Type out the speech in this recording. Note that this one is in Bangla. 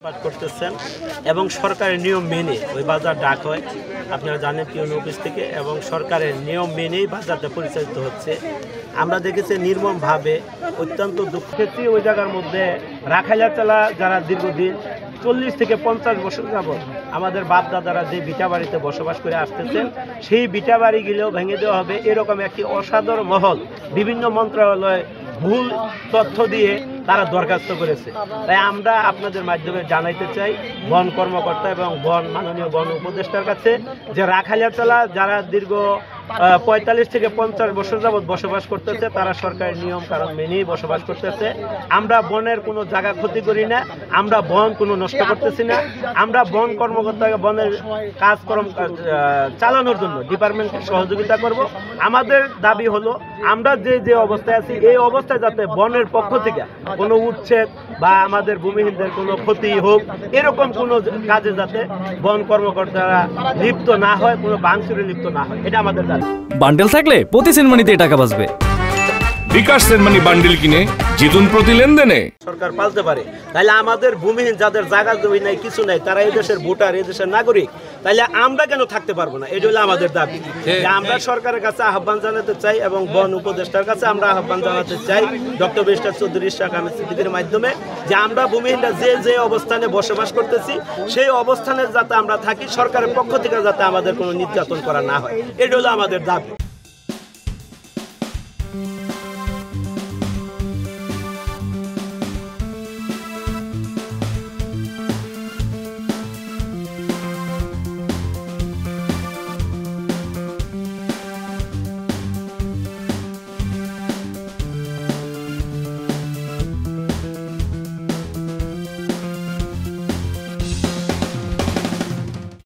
পাঠ করতেছেন এবং সরকারের নিয়ম মেনে ওই বাজার ডাক হয়, আপনারা জানেন পিওন অফিস থেকে, এবং সরকারের নিয়ম মেনেই বাজারটা পরিচালিত হচ্ছে। আমরা দেখেছি নির্মমভাবে অত্যন্ত দুঃখেছি ওই জায়গার মধ্যে রাখাইয়াচালা যারা দীর্ঘদিন 40 থেকে 50 বছর যাবৎ আমাদের বাপ দাদারা যে ভিটা বাড়িতে বসবাস করে আসতেছেন, সেই ভিটা বাড়িগুলোও ভেঙে দেওয়া হবে এরকম একটি অসাধর মহল বিভিন্ন মন্ত্রণালয় ভুল তথ্য দিয়ে তারা দরখাস্ত করেছে। তাই আমরা আপনাদের মাধ্যমে জানাইতে চাই বন কর্মকর্তা এবং মাননীয় বন উপদেষ্টার কাছে যে রাখাইয়াচালা যারা দীর্ঘ 45 থেকে 50 বছর যাবৎ বসবাস করতেছে তারা সরকারের নিয়ম কারণ মেনেই বসবাস করতেছে। আমরা বনের কোনো জায়গা ক্ষতি করি না, আমরা বন কোনো নষ্ট করতেছি না। আমরা বন কর্মকর্তাকে বনের কাজকর্ম চালানোর জন্য ডিপার্টমেন্টের সহযোগিতা করব। আমাদের দাবি হলো আমরা যে অবস্থায় আছি এই অবস্থায় যাতে বনের পক্ষ থেকে কোনো উচ্ছেদ বা আমাদের ভূমিহীনদের কোনো ক্ষতি হোক এরকম কোনো কাজে যাতে বন কর্মকর্তারা লিপ্ত না হয়, কোনো ভাঙচুরে লিপ্ত না হয়, এটা আমাদের দাবি। বান্ডেল থাকলে প্রতি সেনমানিতে টাকা বাঁচবে। বিকাশ সেনমানি বান্ডেল কিনে জিতুন প্রতি লেনদেনে। সরকার পালতে পারে, তাহলে আমাদের ভূমিহীন যাদের জায়গা জমি নাই কিছু নাই তারা এই দেশের ভোটার, এই দেশের নাগরিক, তাহলে আমরা কেন থাকতে পারবো না? এটা হলো আমাদের দাবি। আমরা সরকারের কাছে আহ্বান জানাতে চাই এবং বন উপদেষ্টার কাছে আমরা আহ্বান জানাতে চাই ডক্টর ব্যারিস্টার চৌধুরী ইশরাক আহমেদ সিদ্দিকীর মাধ্যমে যে আমরা ভূমিহীনরা যে অবস্থানে বসবাস করতেছি সেই অবস্থানে যাতে আমরা থাকি, সরকারের পক্ষ থেকে যাতে আমাদের কোনো নির্যাতন করা না হয়, এটা হলো আমাদের দাবি।